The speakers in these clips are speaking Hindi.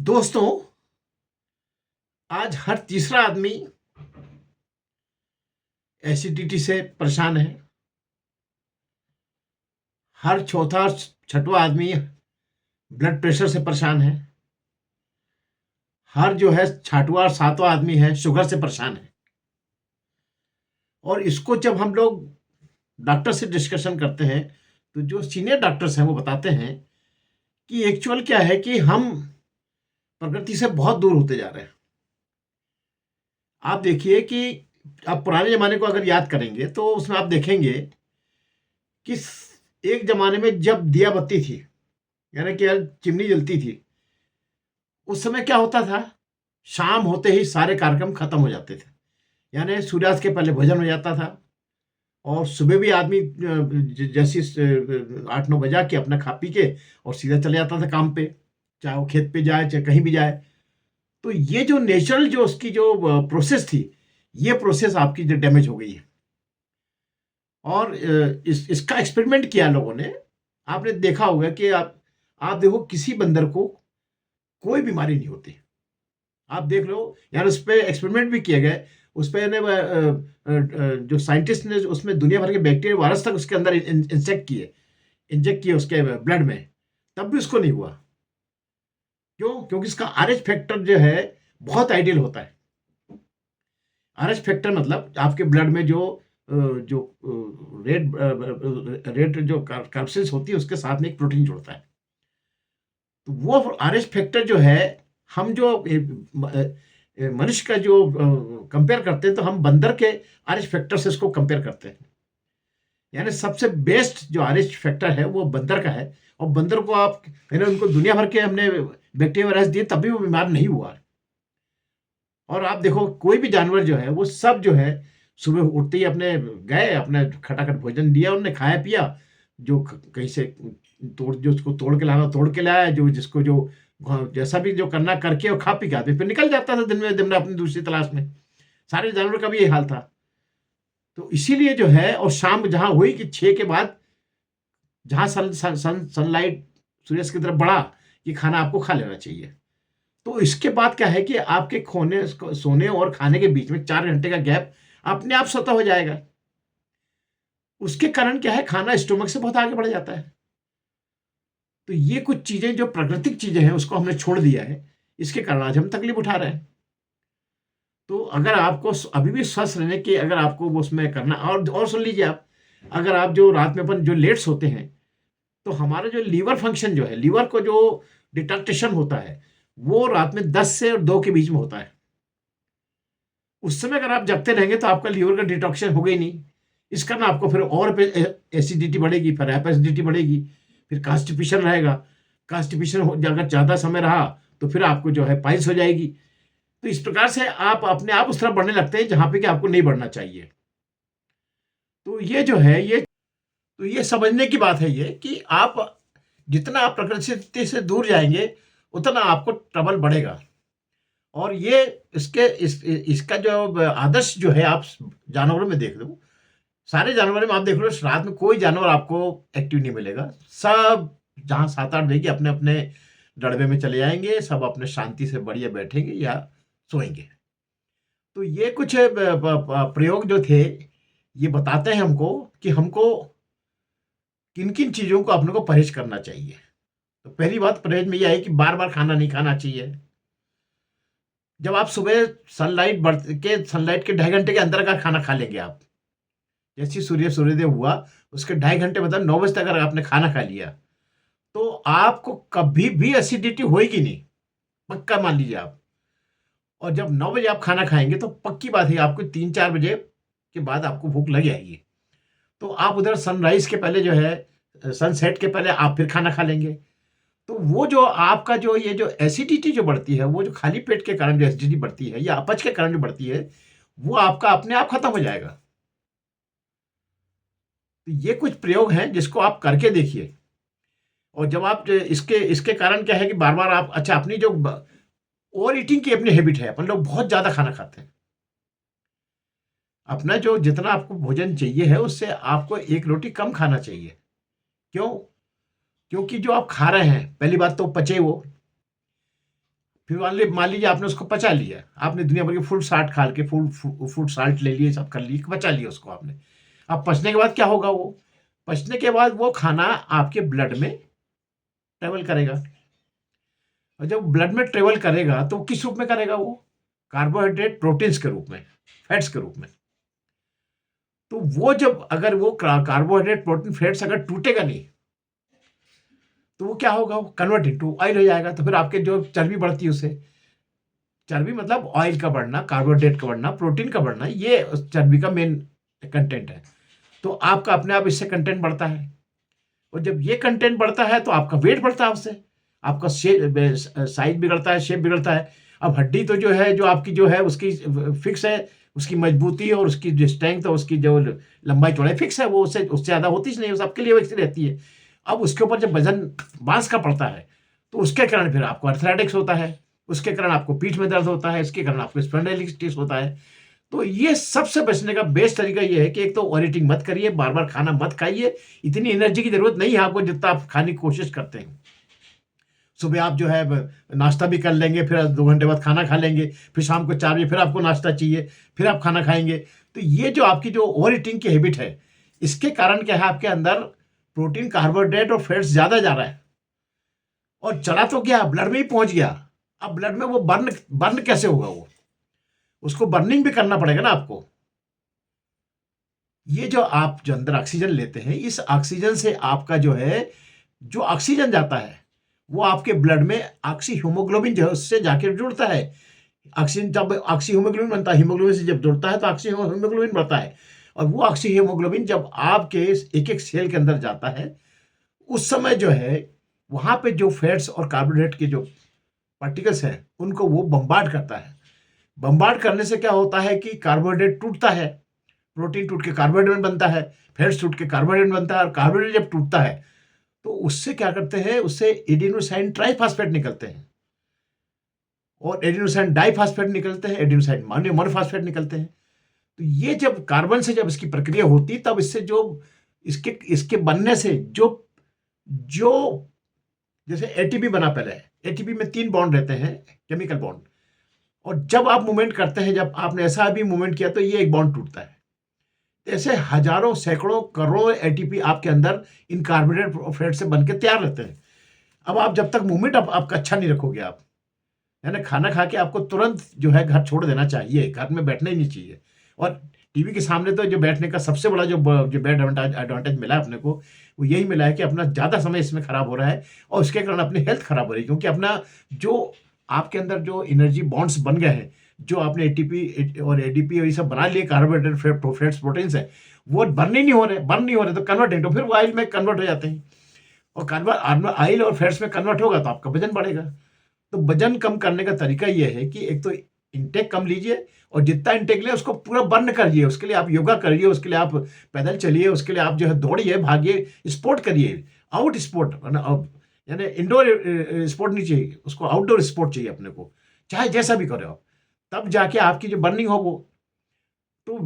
दोस्तों, आज हर तीसरा आदमी एसिडिटी से परेशान है। हर चौथा और छठवां आदमी ब्लड प्रेशर से परेशान है। हर जो है छठवां और सातवां आदमी है शुगर से परेशान है। और इसको जब हम लोग डॉक्टर से डिस्कशन करते हैं तो जो सीनियर डॉक्टर्स हैं वो बताते हैं कि एक्चुअल क्या है कि हम प्रकृति से बहुत दूर होते जा रहे हैं। आप देखिए कि आप पुराने ज़माने को अगर याद करेंगे तो उसमें आप देखेंगे कि एक ज़माने में जब दिया बत्ती थी, यानी कि यार चिमनी जलती थी, उस समय क्या होता था, शाम होते ही सारे कार्यक्रम खत्म हो जाते थे। यानी सूर्यास्त के पहले भोजन हो जाता था और सुबह भी आदमी जैसे 8-9 बजा के अपना खा पी के और सीधा चले जाता था काम पे, चाहे वो खेत पे जाए चाहे कहीं भी जाए। तो ये जो नेचुरल जो उसकी जो प्रोसेस थी, ये प्रोसेस आपकी जो डैमेज हो गई है। और इसका एक्सपेरिमेंट किया लोगों ने। आपने देखा होगा कि आप देखो किसी बंदर को कोई बीमारी नहीं होती। आप देख लो यार, उस पे एक्सपेरिमेंट भी किए गए। उस पे ने जो साइंटिस्ट ने उसमें दुनिया भर के बैक्टीरिया वायरस तक उसके अंदर इंजेक्ट किए उसके ब्लड में, तब भी उसको नहीं हुआ। क्यों? क्योंकि इसका आरएच फैक्टर जो है बहुत आइडियल होता है। आरएच फैक्टर मतलब आपके ब्लड में जो रेड जो कार्बोक्सिल्स होती है उसके साथ में एक प्रोटीन जुड़ता है। तो वो आरएच फैक्टर जो है, हम जो मनुष्य का जो कंपेयर करते हैं तो हम बंदर के आरएच फैक्टर से इसको कंपेयर करते हैं। यानी सबसे बेस्ट जो आरएच फैक्टर है वो बंदर का है। और बंदर को आप यानी उनको दुनिया भर के हमने बैक्टीरिया वायरस दिए तब भी वो बीमार नहीं हुआ। और आप देखो कोई भी जानवर जो है वो सब जो है सुबह उठते ही अपने गए, अपने खटाखट भोजन दिया, उन्होंने खाया पिया, जो कहीं से जो उसको तोड़ के लाना तोड़ के लाया, जो जिसको जो जैसा भी जो करना करके और खा पी के आदमी फिर निकल जाता था दिन में अपनी दूसरी तलाश में। सारे जानवर का भी यही हाल था। तो इसीलिए जो है, और शाम जहां हुई कि 6 के बाद जहां सनलाइट सूर्य की तरफ बढ़ा कि खाना आपको खा लेना चाहिए। तो इसके बाद क्या है कि आपके सोने और खाने के बीच में 4 घंटे का गैप अपने आप स्वतः हो जाएगा। उसके कारण क्या है, खाना स्टोमक से बहुत आगे बढ़ जाता है। तो ये कुछ चीजें जो प्राकृतिक चीजें हैं उसको हमने छोड़ दिया है, इसके कारण आज हम तकलीफ उठा रहे हैं। तो अगर आपको अभी भी स्वस्थ रहने की, अगर आपको वो उसमें करना, और सुन लीजिए आप, अगर आप जो रात में अपन जो लेट्स होते हैं तो हमारा जो लीवर फंक्शन जो है, लीवर को जो डिटॉक्टेशन होता है वो रात में 10 से और 2 के बीच में होता है। उस समय अगर आप जगते रहेंगे तो आपका लीवर का डिटॉक्शन होगा ही नहीं। इस कारण आपको फिर और एसिडिटी बढ़ेगी, फिर एसिडिटी बढ़ेगी, फिर कॉन्स्टिपेशन रहेगा। कॉन्स्टिपेशन अगर ज़्यादा समय रहा तो फिर आपको जो है पाइल्स हो जाएगी। तो इस प्रकार से आप अपने आप उस तरफ बढ़ने लगते हैं जहाँ पे कि आपको नहीं बढ़ना चाहिए। तो ये जो है ये समझने की बात है ये कि आप जितना आप प्रकृति से दूर जाएंगे उतना आपको ट्रबल बढ़ेगा। और ये इसका जो आदर्श जो है आप जानवरों में देख लो, सारे जानवरों में आप देख लो, रात में कोई जानवर आपको एक्टिव नहीं मिलेगा। सब जहाँ 7-8 बजे अपने अपने डड़बे में चले जाएंगे, सब अपने शांति से बढ़िया बैठेंगे या सोएंगे। तो ये कुछ प्रयोग जो थे ये बताते हैं हमको कि हमको किन किन चीज़ों को अपने को परहेज करना चाहिए। तो पहली बात परहेज में यह है कि बार बार खाना नहीं खाना चाहिए। जब आप सुबह सनलाइट के 2.5 घंटे के अंदर का खाना खा लेंगे आप, जैसे सूर्योदय हुआ उसके 2.5 घंटे मतलब 9 बजे तक अगर आपने खाना खा लिया तो आपको कभी भी एसिडिटी होएगी नहीं, पक्का मान लीजिए आप। और जब 9 बजे आप खाना खाएंगे तो पक्की बात है आपको 3-4 बजे के बाद आपको भूख लग जाएगी। तो आप उधर सनराइज के पहले जो है, सनसेट के पहले आप फिर खाना खा लेंगे। तो वो जो आपका जो ये जो एसिडिटी जो बढ़ती है, वो जो खाली पेट के कारण जो एसिडिटी बढ़ती है या अपच के कारण जो बढ़ती है, वो आपका अपने आप खत्म हो जाएगा। तो ये कुछ प्रयोग हैं जिसको आप करके देखिए। और जब आप इसके इसके कारण क्या है कि बार बार आप, अच्छा, अपनी जो ओवर ईटिंग की अपनी हैबिट है, अपन लोग बहुत ज्यादा खाना खाते हैं। अपना जो जितना आपको भोजन चाहिए है उससे आपको एक रोटी कम खाना चाहिए। क्यों? क्योंकि जो आप खा रहे हैं, पहली बात तो पचे वो, फिर मान लीजिए आपने उसको पचा लिया, आपने दुनिया भर के फूड साल्ट खा के फूड साल्ट ले लिए, सब कर लिए, पचा लिया उसको आपने। अब पचने के बाद क्या होगा वो? पचने के बाद वो खाना आपके ब्लड में ट्रेवल करेगा, और जब ब्लड में ट्रेवल करेगा तो वो किस रूप में करेगा वो? कार्बोहाइड्रेट प्रोटीन्स के रूप में, फैट्स के रूप में। तो वो जब अगर वो कार्बोहाइड्रेट प्रोटीन फैट्स अगर टूटेगा नहीं, तो वो क्या होगा? वो कन्वर्ट इनटू ऑयल हो जाएगा। तो फिर आपके जो चर्बी बढ़ती है उससे, चर्बी मतलब ऑयल का बढ़ना, कार्बोहाइड्रेट का बढ़ना, प्रोटीन का बढ़ना, ये उस चर्बी का मेन कंटेंट है। तो आपका अपने आप इससे कंटेंट बढ़ता है, और जब ये कंटेंट बढ़ता है तो आपका वेट बढ़ता है उससे, आपका साइज बिगड़ता है, शेप बिगड़ता है। अब हड्डी तो जो है, जो आपकी जो है उसकी फिक्स है, उसकी मजबूती और उसकी जो स्ट्रेंथ और उसकी जो लंबाई चौड़ाई फिक्स है, वो उससे उससे ज़्यादा होती ही नहीं, वो सबके लिए वैसी रहती है। अब उसके ऊपर जब वजन बांस का पड़ता है, तो उसके कारण फिर आपको अर्थराइटिक्स होता है, उसके कारण आपको पीठ में दर्द होता है, इसके कारण आपको स्पॉन्डिलोलिटिस होता है। तो ये सबसे बचने का बेस्ट तरीका ये है कि एक तो ओवरईटिंग मत करिए, बार-बार खाना मत खाइए। इतनी एनर्जी की ज़रूरत नहीं है आपको जितना आप खाने की कोशिश करते हैं। सुबह आप जो है नाश्ता भी कर लेंगे, फिर 2 घंटे बाद खाना खा लेंगे, फिर शाम को 4 बजे फिर आपको नाश्ता चाहिए, फिर आप खाना खाएँगे। तो ये जो आपकी जो ओवर ईटिंग की हैबिट है, इसके कारण क्या है, आपके अंदर प्रोटीन, कार्बोहाइड्रेट और फैट्स ज़्यादा जा रहा है, और चला तो गया, ब्लड में ही पहुँच गया। अब ब्लड में वो बर्न बर्न कैसे होगा वो? उसको बर्निंग भी करना पड़ेगा ना आपको। ये जो अंदर ऑक्सीजन लेते हैं, इस ऑक्सीजन से आपका जो है, जो ऑक्सीजन जाता है, वो आपके ब्लड में ऑक्सी हीमोग्लोबिन जो है उससे जाके जुड़ता है। ऑक्सीजन जब ऑक्सी हीमोग्लोबिन बनता है, हीमोग्लोबिन से जब जुड़ता है तो ऑक्सी हीमोग्लोबिन बढ़ता है, और वो ऑक्सी हीमोग्लोबिन जब आपके एक-एक सेल के अंदर जाता है, उस समय जो है वहाँ पे जो फैट्स और कार्बोहाइड्रेट के जो पार्टिकल्स हैं, उनको वो बम्बार्ड करता है। बम्बार्ड करने से क्या होता है कि कार्बोहाइड्रेट टूटता है, प्रोटीन टूट के कार्बोहाइड्रेट बनता है, फैट्स टूट के कार्बोहाइड्रेट बनता है, और कार्बोहाइड्रेट जब टूटता है तो उससे क्या करते हैं, उससे एडेनोसाइन ट्राइफॉस्फेट निकलते हैं, और एडेनोसाइन डाइफॉस्फेट निकलते हैं, एडेनोसाइन मोनोफॉस्फेट निकलते हैं। तो ये जब कार्बन से जब इसकी प्रक्रिया होती, तब इससे जो इसके इसके बनने से जो जो जैसे एटीपी बना पहले, एटीपी में 3 बॉन्ड रहते हैं, केमिकल बॉन्ड, और जब आप मूवमेंट करते हैं, जब आपने ऐसा भी मूवमेंट किया तो ये एक बॉन्ड टूटता है। ऐसे हजारों, सैकड़ों, करोड़ों एटीपी आपके अंदर इन कार्बोहाइड्रेट फैट से बन के तैयार रहते हैं। अब आप जब तक मूवमेंट आपका अच्छा नहीं रखोगे, आप है ना, खाना खा के आपको तुरंत जो है घर छोड़ देना चाहिए, घर में बैठना ही नहीं चाहिए। और टीवी के सामने तो जो बैठने का सबसे बड़ा जो बैड एडवांटेज मिला है अपने को, वो यही मिला है कि अपना ज़्यादा समय इसमें खराब हो रहा है, और उसके कारण अपनी हेल्थ खराब हो रही है, क्योंकि अपना जो आपके अंदर जो एनर्जी बॉन्ड्स बन गए हैं, जो आपने एटीपी और एडीपी और ये सब बना लिए, कार्बोहाइड्रेट फैट्स प्रोटीन्स है, वो बर्न नहीं हो रहे, तो कन्वर्ट नहीं, तो फिर वो ऑयल में कन्वर्ट हो जाते हैं, और ऑयल और फैट्स में कन्वर्ट होगा तो आपका वजन बढ़ेगा। तो वजन कम करने का तरीका ये है कि एक तो इंटेक कम लीजिए, और जितना इंटेक लें उसको पूरा बर्न करिए। उसके लिए आप योगा करिए, उसके लिए आप पैदल चलिए, उसके लिए आप जो है दौड़िए, भागिए, स्पोर्ट करिए, आउट स्पोर्ट, यानी इंडोर स्पोर्ट नहीं चाहिए, उसको आउटडोर स्पोर्ट चाहिए अपने को, चाहे जैसा भी करो आप, तब जाके आपकी जो बर्निंग हो वो। तो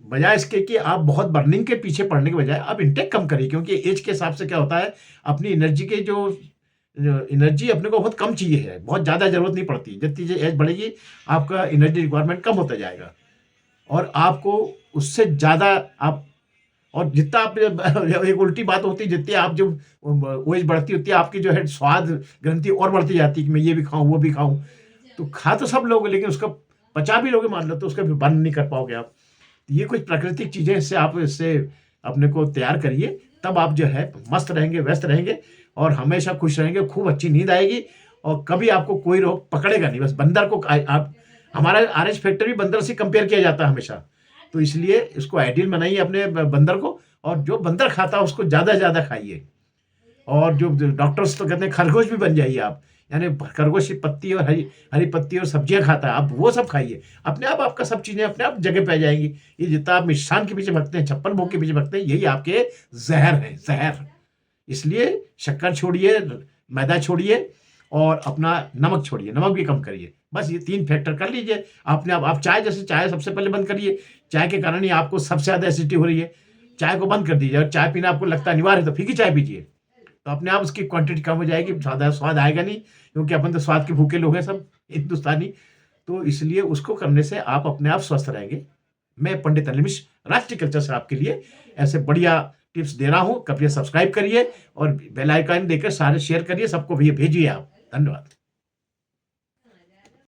बजाय इसके कि आप बहुत बर्निंग के पीछे पड़ने के बजाय आप इंटेक कम करिए, क्योंकि एज के हिसाब से क्या होता है, अपनी एनर्जी के जो एनर्जी अपने को बहुत कम चाहिए है, बहुत ज़्यादा ज़रूरत नहीं पड़ती। जितनी एज बढ़ेगी आपका एनर्जी रिक्वायरमेंट कम होता जाएगा, और आपको उससे ज़्यादा आप, और जितना आप एक उल्टी बात होती है, जितनी आप जो एज बढ़ती होती है, आपकी जो है स्वाद ग्रंथि और बढ़ती जाती है कि मैं ये भी खाऊं, वो भी खाऊं। तो खा तो सब लोग, लेकिन उसका पचा भी लोगे मान लो, तो उसका भी बर्न नहीं कर पाओगे आप। तो ये कुछ प्राकृतिक चीज़ें, इससे आप इससे अपने को तैयार करिए, तब आप जो है मस्त रहेंगे, व्यस्त रहेंगे, और हमेशा खुश रहेंगे, खूब अच्छी नींद आएगी, और कभी आपको कोई रोग पकड़ेगा नहीं। बस बंदर को आप, हमारा आरएच फैक्टर भी बंदर से कंपेयर किया जाता है हमेशा, तो इसलिए इसको आइडियल बनाइए अपने बंदर को, और जो बंदर खाता है उसको ज़्यादा से ज़्यादा खाइए। और जो डॉक्टर्स तो कहते हैं खरगोश भी बन जाइए आप, यानी खरगोश की पत्ती और हरी हरी पत्ती और सब्जियां खाता है, आप वो सब खाइए, अपने आप आपका सब चीज़ें अपने आप जगह पे आ जाएंगी। ये जितना आप मिष्ठान के पीछे भगते हैं, छप्पन भोग के पीछे भगते हैं, यही आपके जहर है, जहर। इसलिए शक्कर छोड़िए, मैदा छोड़िए, और अपना नमक छोड़िए, नमक भी कम करिए। बस ये 3 फैक्टर कर लीजिए अपने आप चाय, जैसे चाय सबसे पहले बंद करिए, चाय के कारण ही आपको सबसे ज़्यादा एसिडिटी हो रही है, चाय को बंद कर दीजिए। और चाय पीना आपको लगता है अनिवार्य है, तो फीकी चाय पीजिए, तो अपने आप उसकी क्वांटिटी कम हो जाएगी, ज़्यादा स्वाद आएगा नहीं, क्योंकि अपन तो स्वाद के भूखे लोग हैं सब। हिंदुस्तानी, तो इसलिए उसको करने से आप अपने आप स्वस्थ रहेंगे। मैं पंडित अनिल मिश्र राष्ट्रीय कल्चर से आपके लिए ऐसे बढ़िया टिप्स दे रहा हूँ। कृपया सब्सक्राइब करिए और बेल आइकन देकर सारे शेयर करिए, सबको भी भेजिए आप। धन्यवाद।